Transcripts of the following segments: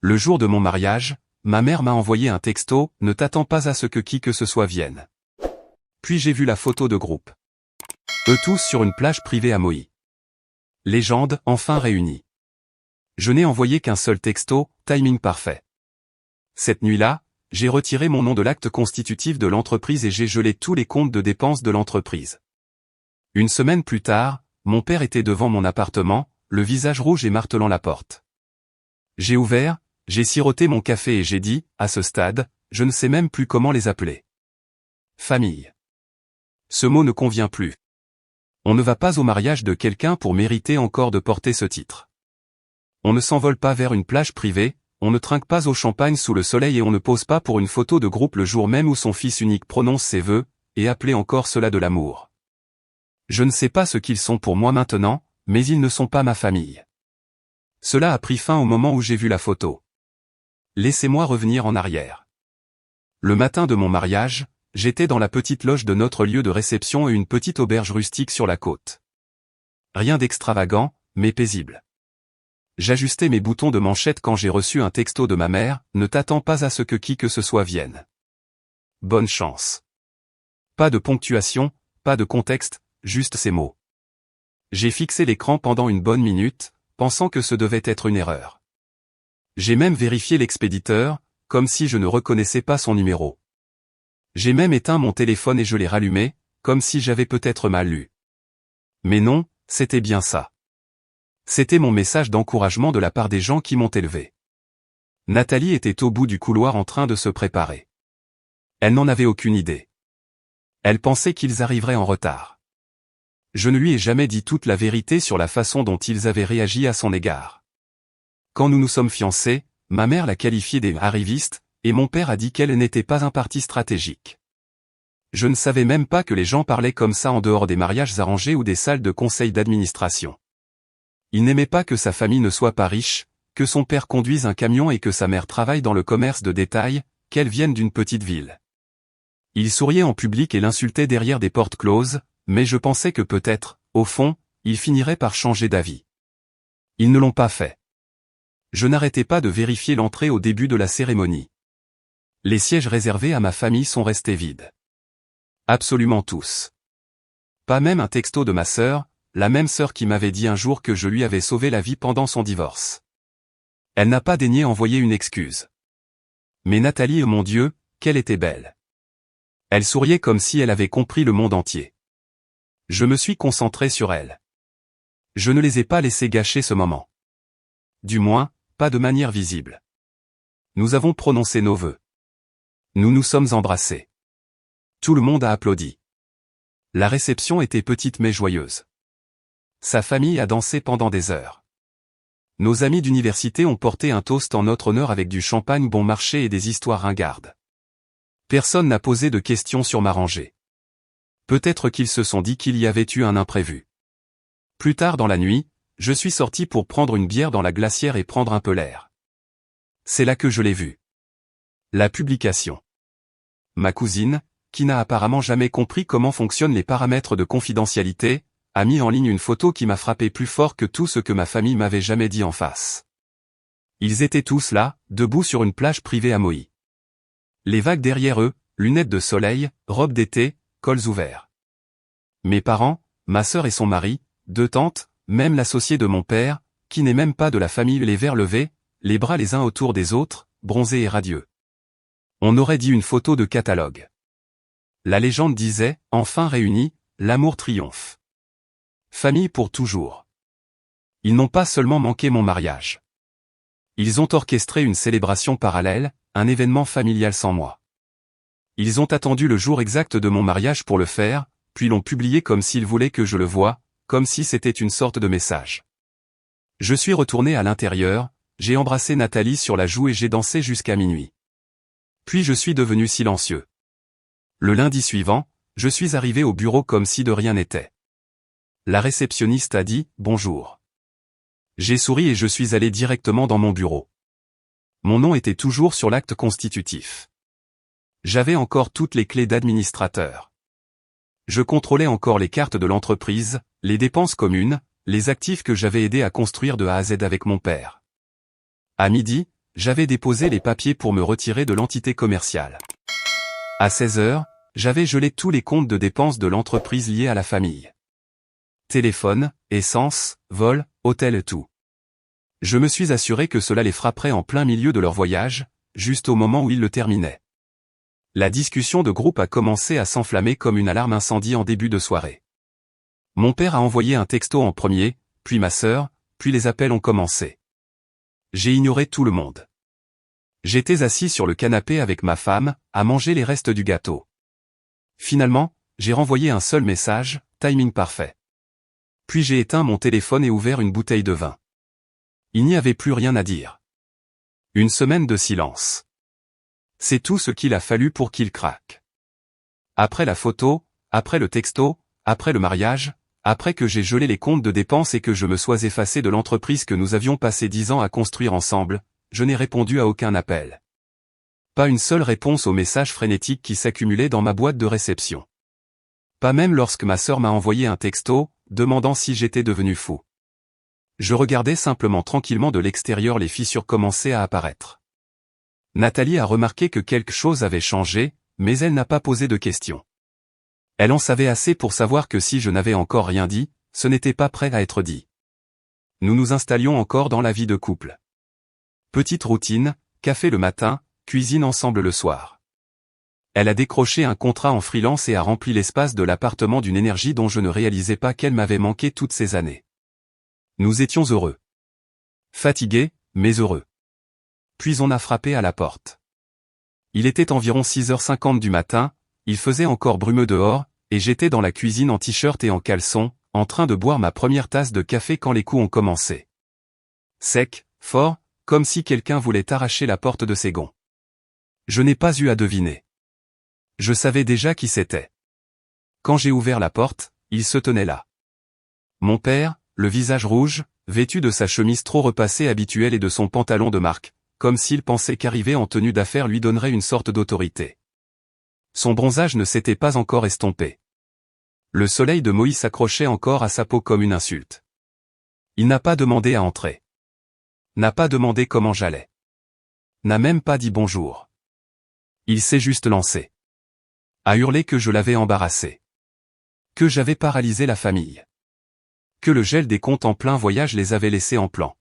Le jour de mon mariage, ma mère m'a envoyé un texto, ne t'attends pas à ce que qui que ce soit vienne. Puis j'ai vu la photo de groupe. Eux tous sur une plage privée à Maui. Légende, enfin réunie. Je n'ai envoyé qu'un seul texto, timing parfait. Cette nuit-là, j'ai retiré mon nom de l'acte constitutif de l'entreprise et j'ai gelé tous les comptes de dépenses de l'entreprise. Une semaine plus tard, mon père était devant mon appartement, le visage rouge et martelant la porte. J'ai ouvert, j'ai siroté mon café et j'ai dit, à ce stade, je ne sais même plus comment les appeler. Famille. Ce mot ne convient plus. On ne va pas au mariage de quelqu'un pour mériter encore de porter ce titre. On ne s'envole pas vers une plage privée, on ne trinque pas au champagne sous le soleil et on ne pose pas pour une photo de groupe le jour même où son fils unique prononce ses vœux, et appelez encore cela de l'amour. Je ne sais pas ce qu'ils sont pour moi maintenant, mais ils ne sont pas ma famille. Cela a pris fin au moment où j'ai vu la photo. Laissez-moi revenir en arrière. Le matin de mon mariage, j'étais dans la petite loge de notre lieu de réception et une petite auberge rustique sur la côte. Rien d'extravagant, mais paisible. J'ajustais mes boutons de manchette quand j'ai reçu un texto de ma mère, ne t'attends pas à ce que qui que ce soit vienne. Bonne chance. Pas de ponctuation, pas de contexte, juste ces mots. J'ai fixé l'écran pendant une bonne minute, pensant que ce devait être une erreur. J'ai même vérifié l'expéditeur, comme si je ne reconnaissais pas son numéro. J'ai même éteint mon téléphone et je l'ai rallumé, comme si j'avais peut-être mal lu. Mais non, c'était bien ça. C'était mon message d'encouragement de la part des gens qui m'ont élevé. Nathalie était au bout du couloir en train de se préparer. Elle n'en avait aucune idée. Elle pensait qu'ils arriveraient en retard. Je ne lui ai jamais dit toute la vérité sur la façon dont ils avaient réagi à son égard. Quand nous nous sommes fiancés, ma mère l'a qualifiée des arrivistes, et mon père a dit qu'elle n'était pas un parti stratégique. Je ne savais même pas que les gens parlaient comme ça en dehors des mariages arrangés ou des salles de conseil d'administration. Il n'aimait pas que sa famille ne soit pas riche, que son père conduise un camion et que sa mère travaille dans le commerce de détail, qu'elle vienne d'une petite ville. Il souriait en public et l'insultait derrière des portes closes, mais je pensais que peut-être, au fond, il finirait par changer d'avis. Ils ne l'ont pas fait. Je n'arrêtais pas de vérifier l'entrée au début de la cérémonie. Les sièges réservés à ma famille sont restés vides. Absolument tous. Pas même un texto de ma sœur, la même sœur qui m'avait dit un jour que je lui avais sauvé la vie pendant son divorce. Elle n'a pas daigné envoyer une excuse. Mais Nathalie, oh mon Dieu, qu'elle était belle. Elle souriait comme si elle avait compris le monde entier. Je me suis concentré sur elle. Je ne les ai pas laissés gâcher ce moment. Du moins, pas de manière visible. Nous avons prononcé nos vœux. Nous nous sommes embrassés. Tout le monde a applaudi. La réception était petite mais joyeuse. Sa famille a dansé pendant des heures. Nos amis d'université ont porté un toast en notre honneur avec du champagne bon marché et des histoires ringardes. Personne n'a posé de questions sur ma rangée. Peut-être qu'ils se sont dit qu'il y avait eu un imprévu. Plus tard dans la nuit, je suis sorti pour prendre une bière dans la glacière et prendre un peu l'air. C'est là que je l'ai vu. La publication. Ma cousine, qui n'a apparemment jamais compris comment fonctionnent les paramètres de confidentialité, a mis en ligne une photo qui m'a frappé plus fort que tout ce que ma famille m'avait jamais dit en face. Ils étaient tous là, debout sur une plage privée à Maui. Les vagues derrière eux, lunettes de soleil, robes d'été, cols ouverts. Mes parents, ma sœur et son mari, deux tantes, même l'associé de mon père, qui n'est même pas de la famille, les verres levés, les bras les uns autour des autres, bronzés et radieux. On aurait dit une photo de catalogue. La légende disait, enfin réunis, l'amour triomphe. Famille pour toujours. Ils n'ont pas seulement manqué mon mariage. Ils ont orchestré une célébration parallèle, un événement familial sans moi. Ils ont attendu le jour exact de mon mariage pour le faire, puis l'ont publié comme s'ils voulaient que je le voie, comme si c'était une sorte de message. Je suis retourné à l'intérieur, j'ai embrassé Nathalie sur la joue et j'ai dansé jusqu'à minuit. Puis je suis devenu silencieux. Le lundi suivant, je suis arrivé au bureau comme si de rien n'était. La réceptionniste a dit « Bonjour ». J'ai souri et je suis allé directement dans mon bureau. Mon nom était toujours sur l'acte constitutif. J'avais encore toutes les clés d'administrateur. Je contrôlais encore les cartes de l'entreprise, les dépenses communes, les actifs que j'avais aidé à construire de A à Z avec mon père. À midi, j'avais déposé les papiers pour me retirer de l'entité commerciale. À 16 heures, j'avais gelé tous les comptes de dépenses de l'entreprise liés à la famille. Téléphone, essence, vol, hôtel et tout. Je me suis assuré que cela les frapperait en plein milieu de leur voyage, juste au moment où ils le terminaient. La discussion de groupe a commencé à s'enflammer comme une alarme incendie en début de soirée. Mon père a envoyé un texto en premier, puis ma sœur, puis les appels ont commencé. J'ai ignoré tout le monde. J'étais assis sur le canapé avec ma femme, à manger les restes du gâteau. Finalement, j'ai renvoyé un seul message, timing parfait. Puis j'ai éteint mon téléphone et ouvert une bouteille de vin. Il n'y avait plus rien à dire. Une semaine de silence. C'est tout ce qu'il a fallu pour qu'il craque. Après la photo, après le texto, après le mariage, après que j'ai gelé les comptes de dépenses et que je me sois effacé de l'entreprise que nous avions passé 10 ans à construire ensemble, je n'ai répondu à aucun appel. Pas une seule réponse aux messages frénétiques qui s'accumulaient dans ma boîte de réception. Pas même lorsque ma sœur m'a envoyé un texto, demandant si j'étais devenu fou. Je regardais simplement tranquillement de l'extérieur les fissures commencer à apparaître. Nathalie a remarqué que quelque chose avait changé, mais elle n'a pas posé de questions. Elle en savait assez pour savoir que si je n'avais encore rien dit, ce n'était pas prêt à être dit. Nous nous installions encore dans la vie de couple. Petite routine, café le matin, cuisine ensemble le soir. Elle a décroché un contrat en freelance et a rempli l'espace de l'appartement d'une énergie dont je ne réalisais pas qu'elle m'avait manqué toutes ces années. Nous étions heureux. Fatigués, mais heureux. Puis on a frappé à la porte. Il était environ 6h50 du matin, il faisait encore brumeux dehors, et j'étais dans la cuisine en t-shirt et en caleçon, en train de boire ma première tasse de café quand les coups ont commencé. Sec, fort, comme si quelqu'un voulait arracher la porte de ses gonds. Je n'ai pas eu à deviner. Je savais déjà qui c'était. Quand j'ai ouvert la porte, il se tenait là. Mon père, le visage rouge, vêtu de sa chemise trop repassée habituelle et de son pantalon de marque, comme s'il pensait qu'arriver en tenue d'affaires lui donnerait une sorte d'autorité. Son bronzage ne s'était pas encore estompé. Le soleil de Moïse s'accrochait encore à sa peau comme une insulte. Il n'a pas demandé à entrer. N'a pas demandé comment j'allais. N'a même pas dit bonjour. Il s'est juste lancé. A hurler que je l'avais embarrassé. Que j'avais paralysé la famille. Que le gel des comptes en plein voyage les avait laissés en plan.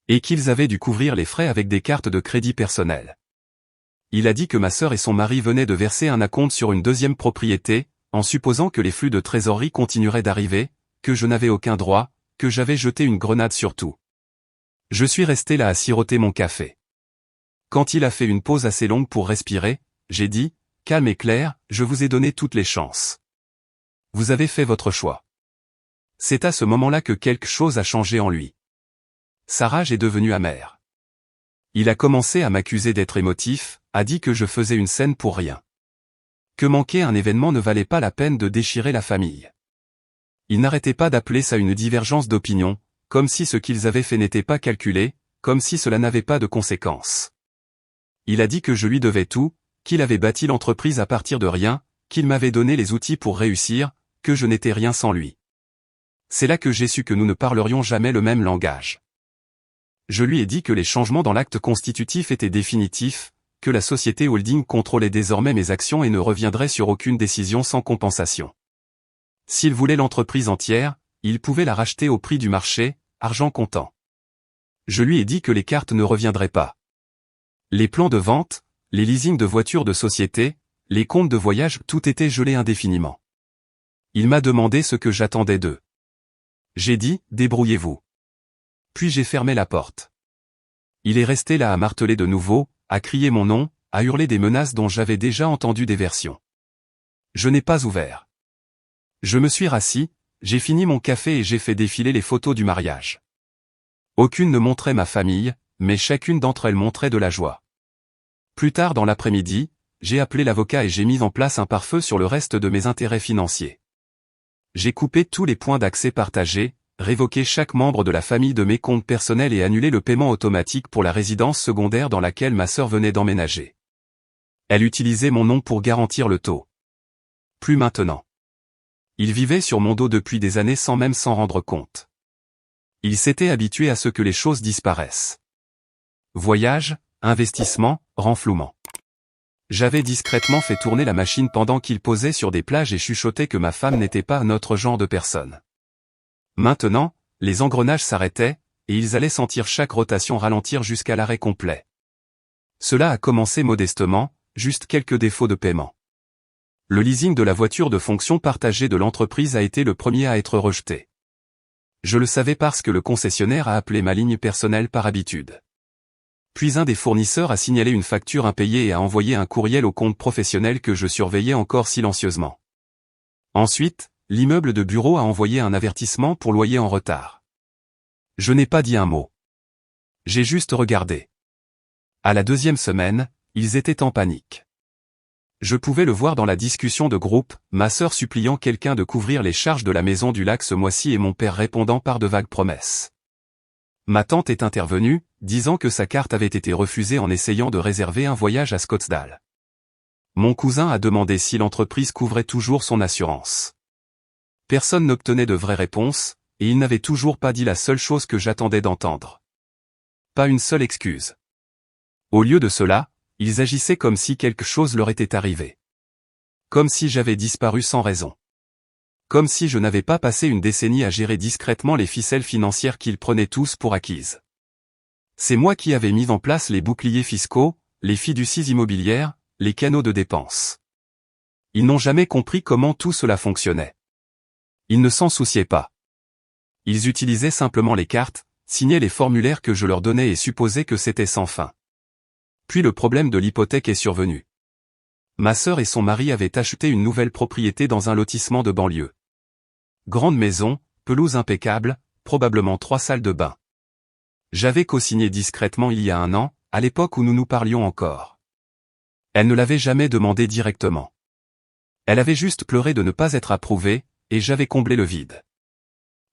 Et qu'ils avaient dû couvrir les frais avec des cartes de crédit personnelles. Il a dit que ma sœur et son mari venaient de verser un acompte sur une deuxième propriété, en supposant que les flux de trésorerie continueraient d'arriver, que je n'avais aucun droit, que j'avais jeté une grenade sur tout. Je suis resté là à siroter mon café. Quand il a fait une pause assez longue pour respirer, j'ai dit, « Calme et clair, je vous ai donné toutes les chances. Vous avez fait votre choix. » C'est à ce moment-là que quelque chose a changé en lui. Sa rage est devenue amère. Il a commencé à m'accuser d'être émotif, a dit que je faisais une scène pour rien. Que manquer un événement ne valait pas la peine de déchirer la famille. Il n'arrêtait pas d'appeler ça une divergence d'opinion, comme si ce qu'ils avaient fait n'était pas calculé, comme si cela n'avait pas de conséquences. Il a dit que je lui devais tout, qu'il avait bâti l'entreprise à partir de rien, qu'il m'avait donné les outils pour réussir, que je n'étais rien sans lui. C'est là que j'ai su que nous ne parlerions jamais le même langage. Je lui ai dit que les changements dans l'acte constitutif étaient définitifs, que la société holding contrôlait désormais mes actions et ne reviendrait sur aucune décision sans compensation. S'il voulait l'entreprise entière, il pouvait la racheter au prix du marché, argent comptant. Je lui ai dit que les cartes ne reviendraient pas. Les plans de vente, les leasings de voitures de société, les comptes de voyage, tout était gelé indéfiniment. Il m'a demandé ce que j'attendais d'eux. J'ai dit, débrouillez-vous. Puis j'ai fermé la porte. Il est resté là à marteler de nouveau, à crier mon nom, à hurler des menaces dont j'avais déjà entendu des versions. Je n'ai pas ouvert. Je me suis rassis, j'ai fini mon café et j'ai fait défiler les photos du mariage. Aucune ne montrait ma famille, mais chacune d'entre elles montrait de la joie. Plus tard dans l'après-midi, j'ai appelé l'avocat et j'ai mis en place un pare-feu sur le reste de mes intérêts financiers. J'ai coupé tous les points d'accès partagés, révoqué chaque membre de la famille de mes comptes personnels et annulé le paiement automatique pour la résidence secondaire dans laquelle ma sœur venait d'emménager. Elle utilisait mon nom pour garantir le taux. Plus maintenant. Il vivait sur mon dos depuis des années sans même s'en rendre compte. Il s'était habitué à ce que les choses disparaissent. Voyage, investissement, renflouement. J'avais discrètement fait tourner la machine pendant qu'il posait sur des plages et chuchotais que ma femme n'était pas notre genre de personne. Maintenant, les engrenages s'arrêtaient, et ils allaient sentir chaque rotation ralentir jusqu'à l'arrêt complet. Cela a commencé modestement, juste quelques défauts de paiement. Le leasing de la voiture de fonction partagée de l'entreprise a été le premier à être rejeté. Je le savais parce que le concessionnaire a appelé ma ligne personnelle par habitude. Puis un des fournisseurs a signalé une facture impayée et a envoyé un courriel au compte professionnel que je surveillais encore silencieusement. Ensuite, l'immeuble de bureau a envoyé un avertissement pour loyer en retard. Je n'ai pas dit un mot. J'ai juste regardé. À la 2e semaine, ils étaient en panique. Je pouvais le voir dans la discussion de groupe, ma sœur suppliant quelqu'un de couvrir les charges de la maison du lac ce mois-ci et mon père répondant par de vagues promesses. Ma tante est intervenue, disant que sa carte avait été refusée en essayant de réserver un voyage à Scottsdale. Mon cousin a demandé si l'entreprise couvrait toujours son assurance. Personne n'obtenait de vraies réponses, et il n'avait toujours pas dit la seule chose que j'attendais d'entendre. Pas une seule excuse. Au lieu de cela, ils agissaient comme si quelque chose leur était arrivé. Comme si j'avais disparu sans raison. Comme si je n'avais pas passé une décennie à gérer discrètement les ficelles financières qu'ils prenaient tous pour acquises. C'est moi qui avais mis en place les boucliers fiscaux, les fiducies immobilières, les canaux de dépenses. Ils n'ont jamais compris comment tout cela fonctionnait. Ils ne s'en souciaient pas. Ils utilisaient simplement les cartes, signaient les formulaires que je leur donnais et supposaient que c'était sans fin. Puis le problème de l'hypothèque est survenu. Ma sœur et son mari avaient acheté une nouvelle propriété dans un lotissement de banlieue. Grande maison, pelouse impeccable, probablement 3 salles de bain. J'avais co-signé discrètement il y a 1 an, à l'époque où nous nous parlions encore. Elle ne l'avait jamais demandé directement. Elle avait juste pleuré de ne pas être approuvée, et j'avais comblé le vide.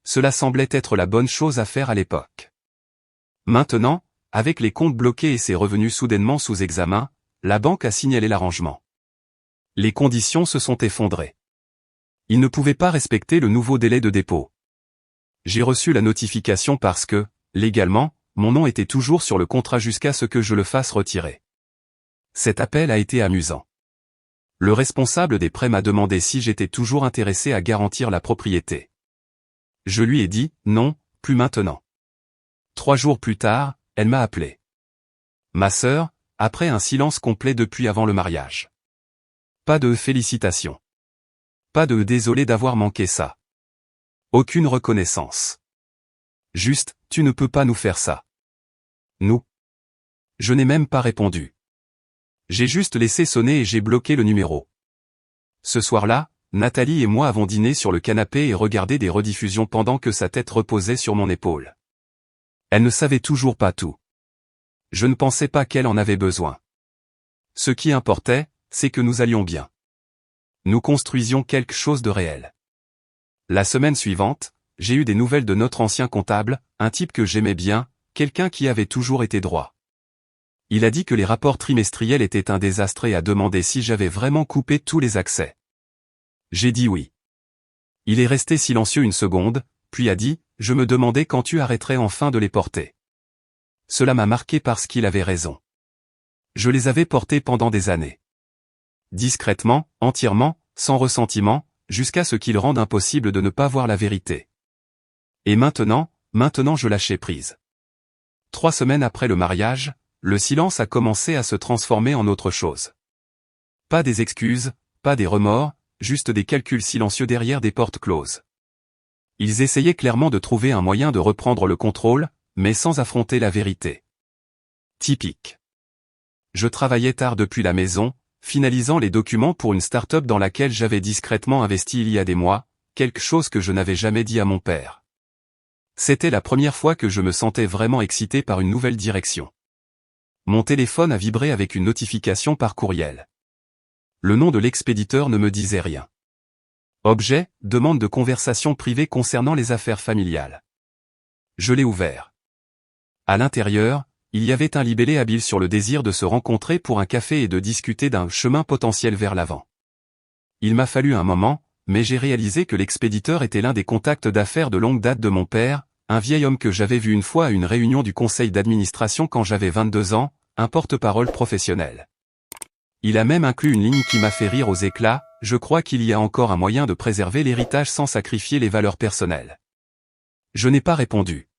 Cela semblait être la bonne chose à faire à l'époque. Maintenant, avec les comptes bloqués et ses revenus soudainement sous examen, la banque a signalé l'arrangement. Les conditions se sont effondrées. Ils ne pouvaient pas respecter le nouveau délai de dépôt. J'ai reçu la notification parce que, légalement, mon nom était toujours sur le contrat jusqu'à ce que je le fasse retirer. Cet appel a été amusant. Le responsable des prêts m'a demandé si j'étais toujours intéressé à garantir la propriété. Je lui ai dit, non, plus maintenant. 3 jours plus tard, elle m'a appelé. Ma sœur, après un silence complet depuis avant le mariage. Pas de félicitations. Pas de désolé d'avoir manqué ça. Aucune reconnaissance. Juste, tu ne peux pas nous faire ça. Nous. Je n'ai même pas répondu. J'ai juste laissé sonner et j'ai bloqué le numéro. Ce soir-là, Nathalie et moi avons dîné sur le canapé et regardé des rediffusions pendant que sa tête reposait sur mon épaule. Elle ne savait toujours pas tout. Je ne pensais pas qu'elle en avait besoin. Ce qui importait, c'est que nous allions bien. Nous construisions quelque chose de réel. La semaine suivante, j'ai eu des nouvelles de notre ancien comptable, un type que j'aimais bien, quelqu'un qui avait toujours été droit. Il a dit que les rapports trimestriels étaient un désastre et a demandé si j'avais vraiment coupé tous les accès. J'ai dit oui. Il est resté silencieux une seconde, puis a dit, je me demandais quand tu arrêterais enfin de les porter. Cela m'a marqué parce qu'il avait raison. Je les avais portés pendant des années. Discrètement, entièrement, sans ressentiment, jusqu'à ce qu'il rende impossible de ne pas voir la vérité. Et maintenant je lâchais prise. 3 semaines après le mariage, le silence a commencé à se transformer en autre chose. Pas des excuses, pas des remords, juste des calculs silencieux derrière des portes closes. Ils essayaient clairement de trouver un moyen de reprendre le contrôle, mais sans affronter la vérité. Typique. Je travaillais tard depuis la maison, finalisant les documents pour une start-up dans laquelle j'avais discrètement investi il y a des mois, quelque chose que je n'avais jamais dit à mon père. C'était la première fois que je me sentais vraiment excité par une nouvelle direction. Mon téléphone a vibré avec une notification par courriel. Le nom de l'expéditeur ne me disait rien. Objet, demande de conversation privée concernant les affaires familiales. Je l'ai ouvert. À l'intérieur, il y avait un libellé habile sur le désir de se rencontrer pour un café et de discuter d'un chemin potentiel vers l'avant. Il m'a fallu un moment, mais j'ai réalisé que l'expéditeur était l'un des contacts d'affaires de longue date de mon père, un vieil homme que j'avais vu une fois à une réunion du conseil d'administration quand j'avais 22 ans, un porte-parole professionnel. Il a même inclus une ligne qui m'a fait rire aux éclats, je crois qu'il y a encore un moyen de préserver l'héritage sans sacrifier les valeurs personnelles. Je n'ai pas répondu.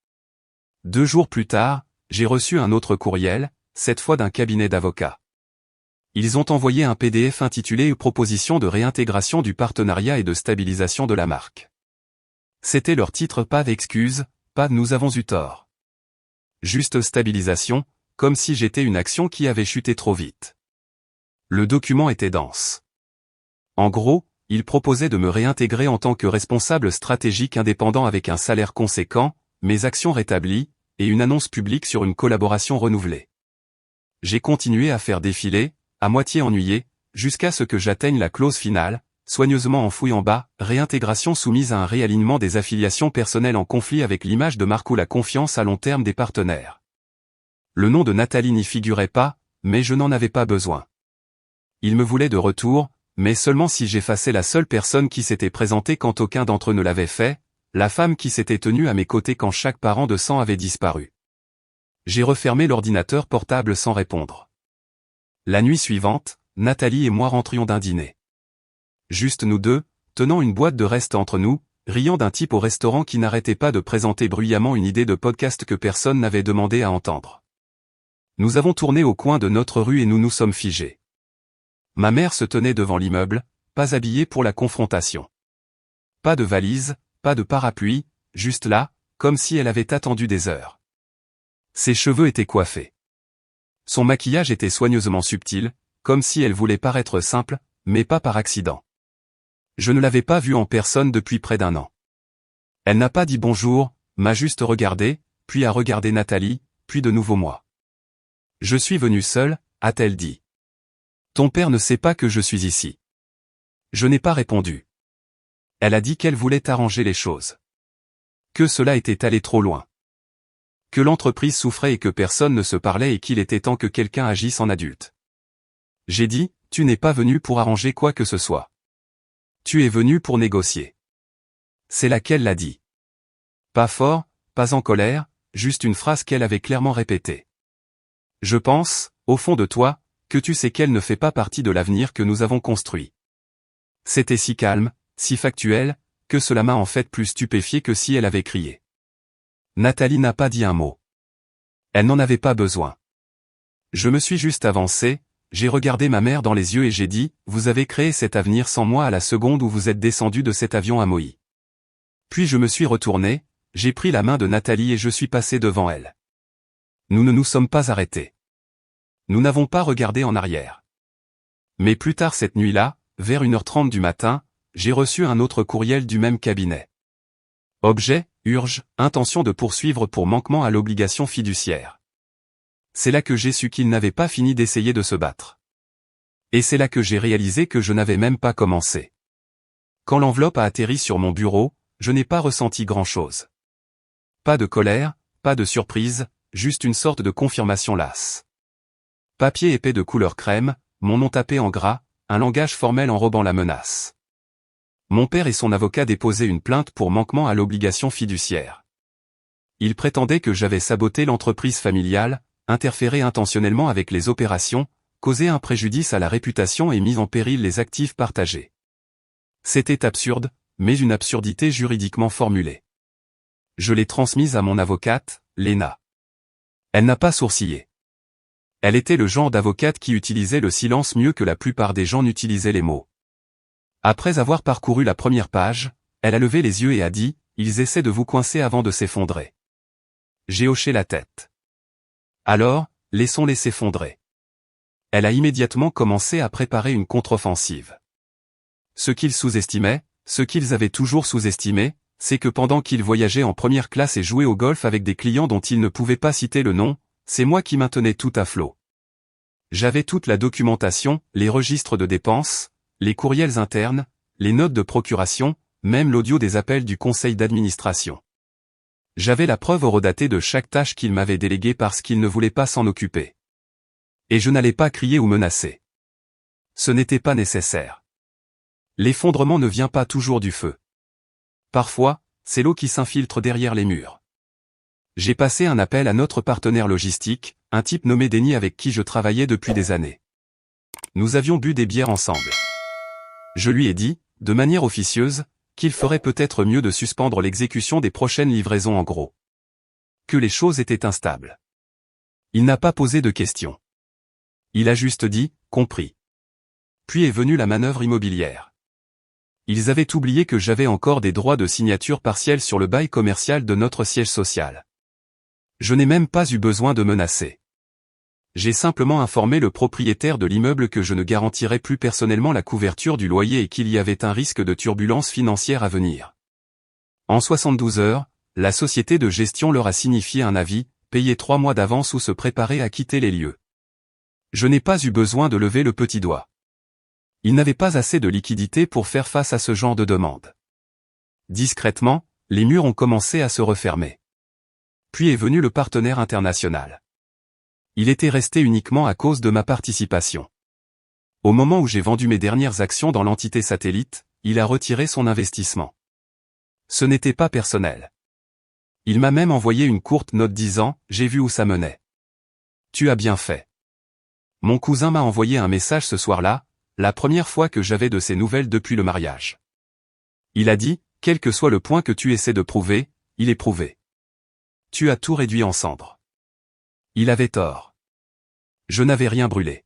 2 jours plus tard, j'ai reçu un autre courriel, cette fois d'un cabinet d'avocats. Ils ont envoyé un PDF intitulé « Proposition de réintégration du partenariat et de stabilisation de la marque ». C'était leur titre, pas d'excuses, pas de « nous avons eu tort ». Juste stabilisation, comme si j'étais une action qui avait chuté trop vite. Le document était dense. En gros, il proposait de me réintégrer en tant que responsable stratégique indépendant avec un salaire conséquent, mes actions rétablies, et une annonce publique sur une collaboration renouvelée. J'ai continué à faire défiler, à moitié ennuyé, jusqu'à ce que j'atteigne la clause finale, soigneusement enfouie en bas, réintégration soumise à un réalignement des affiliations personnelles en conflit avec l'image de marque ou la confiance à long terme des partenaires. Le nom de Nathalie n'y figurait pas, mais je n'en avais pas besoin. Il me voulait de retour, mais seulement si j'effaçais la seule personne qui s'était présentée quand aucun d'entre eux ne l'avait fait, la femme qui s'était tenue à mes côtés quand chaque parent de sang avait disparu. J'ai refermé l'ordinateur portable sans répondre. La nuit suivante, Nathalie et moi rentrions d'un dîner. Juste nous deux, tenant une boîte de reste entre nous, riant d'un type au restaurant qui n'arrêtait pas de présenter bruyamment une idée de podcast que personne n'avait demandé à entendre. Nous avons tourné au coin de notre rue et nous nous sommes figés. Ma mère se tenait devant l'immeuble, pas habillée pour la confrontation. Pas de valise, pas de parapluie, juste là, comme si elle avait attendu des heures. Ses cheveux étaient coiffés. Son maquillage était soigneusement subtil, comme si elle voulait paraître simple, mais pas par accident. Je ne l'avais pas vue en personne depuis près d'1 an. Elle n'a pas dit bonjour, m'a juste regardé, puis a regardé Nathalie, puis de nouveau moi. Je suis venue seule, a-t-elle dit. Ton père ne sait pas que je suis ici. Je n'ai pas répondu. Elle a dit qu'elle voulait arranger les choses. Que cela était allé trop loin. Que l'entreprise souffrait et que personne ne se parlait et qu'il était temps que quelqu'un agisse en adulte. J'ai dit, tu n'es pas venu pour arranger quoi que ce soit. Tu es venu pour négocier. C'est là qu'elle l'a dit. Pas fort, pas en colère, juste une phrase qu'elle avait clairement répétée. Je pense, au fond de toi, que tu sais qu'elle ne fait pas partie de l'avenir que nous avons construit. C'était si calme, si factuel, que cela m'a en fait plus stupéfié que si elle avait crié. Nathalie n'a pas dit un mot. Elle n'en avait pas besoin. Je me suis juste avancé, j'ai regardé ma mère dans les yeux et j'ai dit, vous avez créé cet avenir sans moi à la seconde où vous êtes descendu de cet avion à Maui. Puis je me suis retourné, j'ai pris la main de Nathalie et je suis passé devant elle. Nous ne nous sommes pas arrêtés. Nous n'avons pas regardé en arrière. Mais plus tard cette nuit-là, vers 1h30 du matin, j'ai reçu un autre courriel du même cabinet. Objet, urge, intention de poursuivre pour manquement à l'obligation fiduciaire. C'est là que j'ai su qu'il n'avait pas fini d'essayer de se battre. Et c'est là que j'ai réalisé que je n'avais même pas commencé. Quand l'enveloppe a atterri sur mon bureau, je n'ai pas ressenti grand-chose. Pas de colère, pas de surprise, juste une sorte de confirmation lasse. Papier épais de couleur crème, mon nom tapé en gras, un langage formel enrobant la menace. Mon père et son avocat déposaient une plainte pour manquement à l'obligation fiduciaire. Ils prétendaient que j'avais saboté l'entreprise familiale, interféré intentionnellement avec les opérations, causé un préjudice à la réputation et mis en péril les actifs partagés. C'était absurde, mais une absurdité juridiquement formulée. Je l'ai transmise à mon avocate, Léna. Elle n'a pas sourcillé. Elle était le genre d'avocate qui utilisait le silence mieux que la plupart des gens n'utilisaient les mots. Après avoir parcouru la première page, elle a levé les yeux et a dit, « Ils essaient de vous coincer avant de s'effondrer. » J'ai hoché la tête. Alors, laissons-les s'effondrer. Elle a immédiatement commencé à préparer une contre-offensive. Ce qu'ils sous-estimaient, ce qu'ils avaient toujours sous-estimé, c'est que pendant qu'ils voyageaient en première classe et jouaient au golf avec des clients dont ils ne pouvaient pas citer le nom, c'est moi qui maintenais tout à flot. J'avais toute la documentation, les registres de dépenses, les courriels internes, les notes de procuration, même l'audio des appels du conseil d'administration. J'avais la preuve horodatée de chaque tâche qu'il m'avait déléguée parce qu'il ne voulait pas s'en occuper. Et je n'allais pas crier ou menacer. Ce n'était pas nécessaire. L'effondrement ne vient pas toujours du feu. Parfois, c'est l'eau qui s'infiltre derrière les murs. J'ai passé un appel à notre partenaire logistique, un type nommé Denis avec qui je travaillais depuis des années. Nous avions bu des bières ensemble. Je lui ai dit, de manière officieuse, qu'il ferait peut-être mieux de suspendre l'exécution des prochaines livraisons en gros. Que les choses étaient instables. Il n'a pas posé de questions. Il a juste dit, compris. Puis est venue la manœuvre immobilière. Ils avaient oublié que j'avais encore des droits de signature partielle sur le bail commercial de notre siège social. Je n'ai même pas eu besoin de menacer. J'ai simplement informé le propriétaire de l'immeuble que je ne garantirais plus personnellement la couverture du loyer et qu'il y avait un risque de turbulence financière à venir. En 72 heures, la société de gestion leur a signifié un avis, payer 3 mois d'avance ou se préparer à quitter les lieux. Je n'ai pas eu besoin de lever le petit doigt. Ils n'avaient pas assez de liquidité pour faire face à ce genre de demande. Discrètement, les murs ont commencé à se refermer. Puis est venu le partenaire international. Il était resté uniquement à cause de ma participation. Au moment où j'ai vendu mes dernières actions dans l'entité satellite, il a retiré son investissement. Ce n'était pas personnel. Il m'a même envoyé une courte note disant « J'ai vu où ça menait. Tu as bien fait. » Mon cousin m'a envoyé un message ce soir-là, la première fois que j'avais de ses nouvelles depuis le mariage. Il a dit « Quel que soit le point que tu essaies de prouver, il est prouvé. Tu as tout réduit en cendres. » Il avait tort. Je n'avais rien brûlé.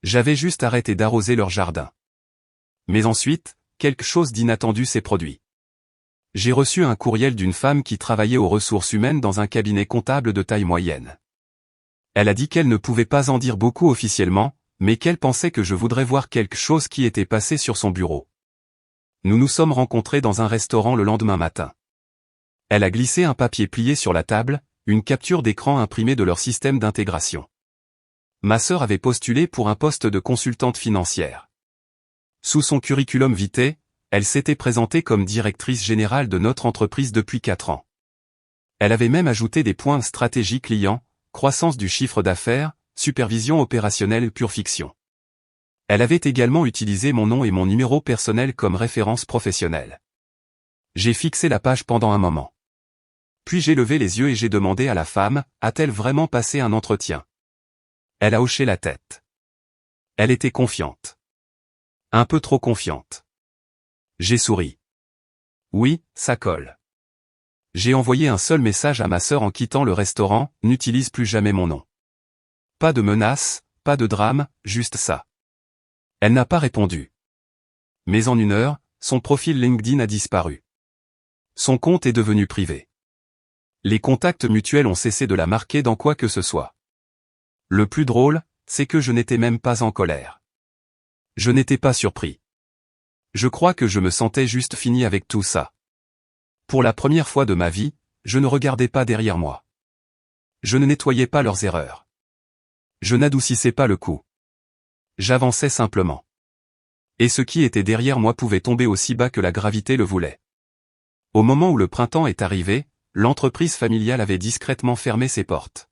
J'avais juste arrêté d'arroser leur jardin. Mais ensuite, quelque chose d'inattendu s'est produit. J'ai reçu un courriel d'une femme qui travaillait aux ressources humaines dans un cabinet comptable de taille moyenne. Elle a dit qu'elle ne pouvait pas en dire beaucoup officiellement, mais qu'elle pensait que je voudrais voir quelque chose qui était passé sur son bureau. Nous nous sommes rencontrés dans un restaurant le lendemain matin. Elle a glissé un papier plié sur la table, une capture d'écran imprimée de leur système d'intégration. Ma sœur avait postulé pour un poste de consultante financière. Sous son curriculum vitae, elle s'était présentée comme directrice générale de notre entreprise depuis 4 ans. Elle avait même ajouté des points stratégie client, croissance du chiffre d'affaires, supervision opérationnelle pure fiction. Elle avait également utilisé mon nom et mon numéro personnel comme référence professionnelle. J'ai fixé la page pendant un moment. Puis j'ai levé les yeux et j'ai demandé à la femme, a-t-elle vraiment passé un entretien? Elle a hoché la tête. Elle était confiante. Un peu trop confiante. J'ai souri. Oui, ça colle. J'ai envoyé un seul message à ma sœur en quittant le restaurant, n'utilise plus jamais mon nom. Pas de menace, pas de drame, juste ça. Elle n'a pas répondu. Mais en 1 heure, son profil LinkedIn a disparu. Son compte est devenu privé. Les contacts mutuels ont cessé de la marquer dans quoi que ce soit. Le plus drôle, c'est que je n'étais même pas en colère. Je n'étais pas surpris. Je crois que je me sentais juste fini avec tout ça. Pour la première fois de ma vie, je ne regardais pas derrière moi. Je ne nettoyais pas leurs erreurs. Je n'adoucissais pas le coup. J'avançais simplement. Et ce qui était derrière moi pouvait tomber aussi bas que la gravité le voulait. Au moment où le printemps est arrivé, l'entreprise familiale avait discrètement fermé ses portes.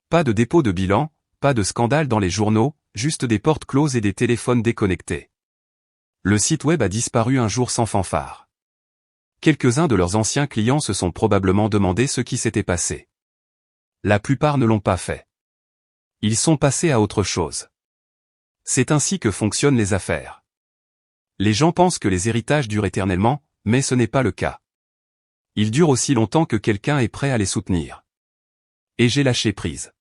Pas de dépôt de bilan, pas de scandale dans les journaux, juste des portes closes et des téléphones déconnectés. Le site web a disparu un jour sans fanfare. Quelques-uns de leurs anciens clients se sont probablement demandé ce qui s'était passé. La plupart ne l'ont pas fait. Ils sont passés à autre chose. C'est ainsi que fonctionnent les affaires. Les gens pensent que les héritages durent éternellement, mais ce n'est pas le cas. Ils durent aussi longtemps que quelqu'un est prêt à les soutenir. Et j'ai lâché prise.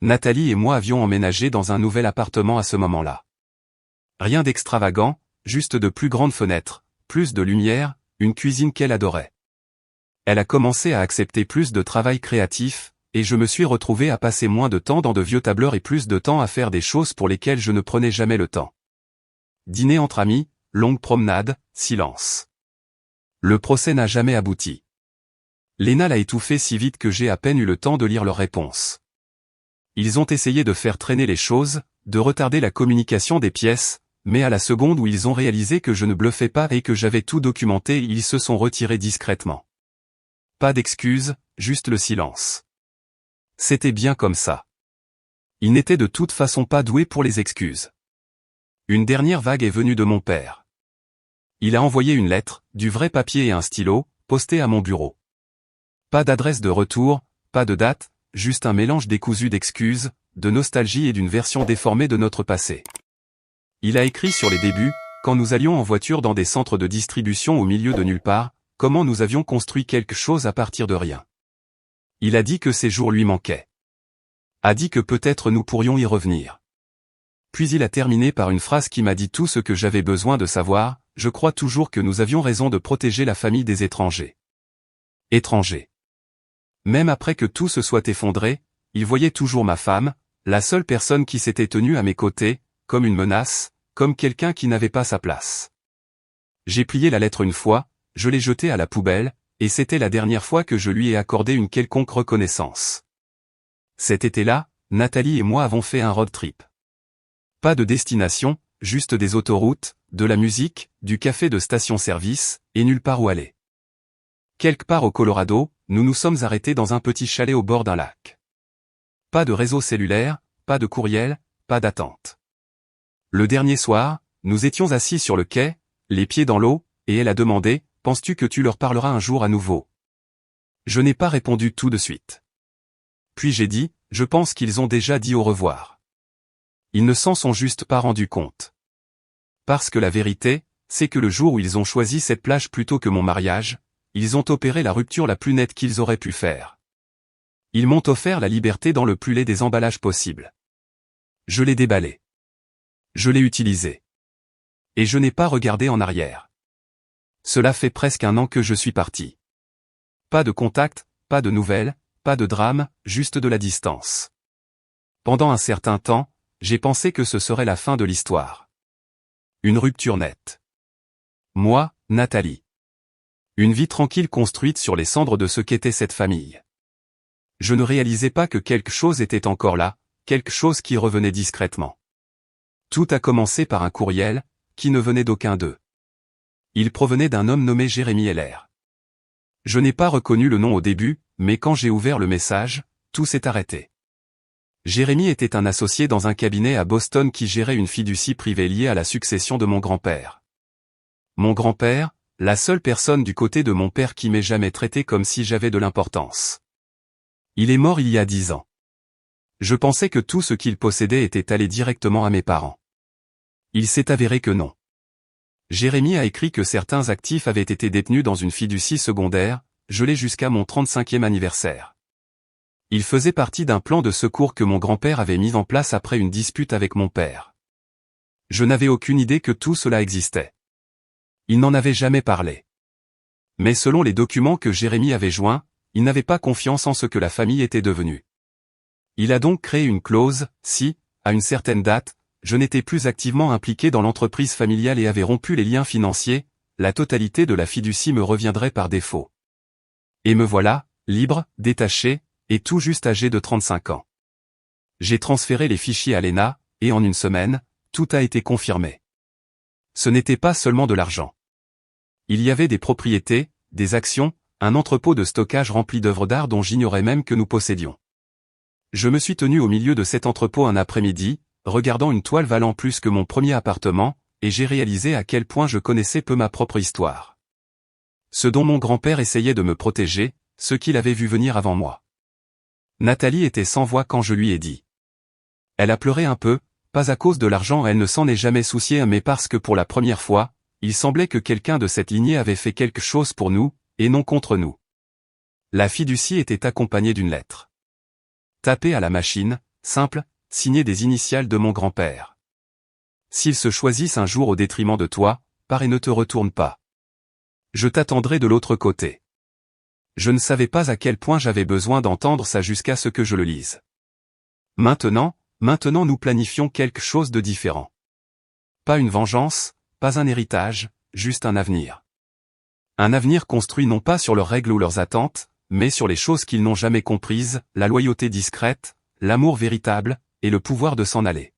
Nathalie et moi avions emménagé dans un nouvel appartement à ce moment-là. Rien d'extravagant, juste de plus grandes fenêtres, plus de lumière, une cuisine qu'elle adorait. Elle a commencé à accepter plus de travail créatif, et je me suis retrouvé à passer moins de temps dans de vieux tableurs et plus de temps à faire des choses pour lesquelles je ne prenais jamais le temps. Dîner entre amis, longue promenade, silence. Le procès n'a jamais abouti. Léna l'a étouffé si vite que j'ai à peine eu le temps de lire leurs réponses. Ils ont essayé de faire traîner les choses, de retarder la communication des pièces, mais à la seconde où ils ont réalisé que je ne bluffais pas et que j'avais tout documenté, ils se sont retirés discrètement. Pas d'excuses, juste le silence. C'était bien comme ça. Ils n'étaient de toute façon pas doués pour les excuses. Une dernière vague est venue de mon père. Il a envoyé une lettre, du vrai papier et un stylo, posté à mon bureau. Pas d'adresse de retour, pas de date, juste un mélange décousu d'excuses, de nostalgie et d'une version déformée de notre passé. Il a écrit sur les débuts, quand nous allions en voiture dans des centres de distribution au milieu de nulle part, comment nous avions construit quelque chose à partir de rien. Il a dit que ces jours lui manquaient. A dit que peut-être nous pourrions y revenir. Puis il a terminé par une phrase qui m'a dit tout ce que j'avais besoin de savoir: je crois toujours que nous avions raison de protéger la famille des étrangers. Étrangers. Même après que tout se soit effondré, il voyait toujours ma femme, la seule personne qui s'était tenue à mes côtés, comme une menace, comme quelqu'un qui n'avait pas sa place. J'ai plié la lettre une fois, je l'ai jetée à la poubelle, et c'était la dernière fois que je lui ai accordé une quelconque reconnaissance. Cet été-là, Nathalie et moi avons fait un road trip. Pas de destination, juste des autoroutes, de la musique, du café de station-service, et nulle part où aller. Quelque part au Colorado, nous nous sommes arrêtés dans un petit chalet au bord d'un lac. Pas de réseau cellulaire, pas de courriel, pas d'attente. Le dernier soir, nous étions assis sur le quai, les pieds dans l'eau, et elle a demandé: penses-tu que tu leur parleras un jour à nouveau? Je n'ai pas répondu tout de suite. Puis j'ai dit: je pense qu'ils ont déjà dit au revoir. Ils ne s'en sont juste pas rendus compte. Parce que la vérité, c'est que le jour où ils ont choisi cette plage plutôt que mon mariage, ils ont opéré la rupture la plus nette qu'ils auraient pu faire. Ils m'ont offert la liberté dans le plus laid des emballages possibles. Je l'ai déballé. Je l'ai utilisé. Et je n'ai pas regardé en arrière. Cela fait presque 1 an que je suis parti. Pas de contact, pas de nouvelles, pas de drame, juste de la distance. Pendant un certain temps, j'ai pensé que ce serait la fin de l'histoire. Une rupture nette. Moi, Nathalie. Une vie tranquille construite sur les cendres de ce qu'était cette famille. Je ne réalisais pas que quelque chose était encore là, quelque chose qui revenait discrètement. Tout a commencé par un courriel, qui ne venait d'aucun d'eux. Il provenait d'un homme nommé Jérémy LR. Je n'ai pas reconnu le nom au début, mais quand j'ai ouvert le message, tout s'est arrêté. Jérémy était un associé dans un cabinet à Boston qui gérait une fiducie privée liée à la succession de mon grand-père. Mon grand-père, la seule personne du côté de mon père qui m'ait jamais traité comme si j'avais de l'importance. Il est mort il y a 10 ans. Je pensais que tout ce qu'il possédait était allé directement à mes parents. Il s'est avéré que non. Jérémy a écrit que certains actifs avaient été détenus dans une fiducie secondaire, gelée jusqu'à mon 35e anniversaire. Il faisait partie d'un plan de secours que mon grand-père avait mis en place après une dispute avec mon père. Je n'avais aucune idée que tout cela existait. Il n'en avait jamais parlé. Mais selon les documents que Jérémy avait joints, il n'avait pas confiance en ce que la famille était devenue. Il a donc créé une clause: si, à une certaine date, je n'étais plus activement impliqué dans l'entreprise familiale et avais rompu les liens financiers, la totalité de la fiducie me reviendrait par défaut. Et me voilà, libre, détaché, et tout juste âgé de 35 ans. J'ai transféré les fichiers à l'ENA, et en une semaine, tout a été confirmé. Ce n'était pas seulement de l'argent. Il y avait des propriétés, des actions, un entrepôt de stockage rempli d'œuvres d'art dont j'ignorais même que nous possédions. Je me suis tenu au milieu de cet entrepôt un après-midi, regardant une toile valant plus que mon premier appartement, et j'ai réalisé à quel point je connaissais peu ma propre histoire. Ce dont mon grand-père essayait de me protéger, ce qu'il avait vu venir avant moi. Nathalie était sans voix quand je lui ai dit. Elle a pleuré un peu, pas à cause de l'argent, elle ne s'en est jamais souciée, mais parce que pour la première fois, il semblait que quelqu'un de cette lignée avait fait quelque chose pour nous, et non contre nous. La fiducie était accompagnée d'une lettre. Tapée à la machine, simple, signée des initiales de mon grand-père. S'ils se choisissent un jour au détriment de toi, pars et ne te retourne pas. Je t'attendrai de l'autre côté. Je ne savais pas à quel point j'avais besoin d'entendre ça jusqu'à ce que je le lise. Maintenant nous planifions quelque chose de différent. Pas une vengeance, pas un héritage, juste un avenir. Un avenir construit non pas sur leurs règles ou leurs attentes, mais sur les choses qu'ils n'ont jamais comprises, la loyauté discrète, l'amour véritable, et le pouvoir de s'en aller.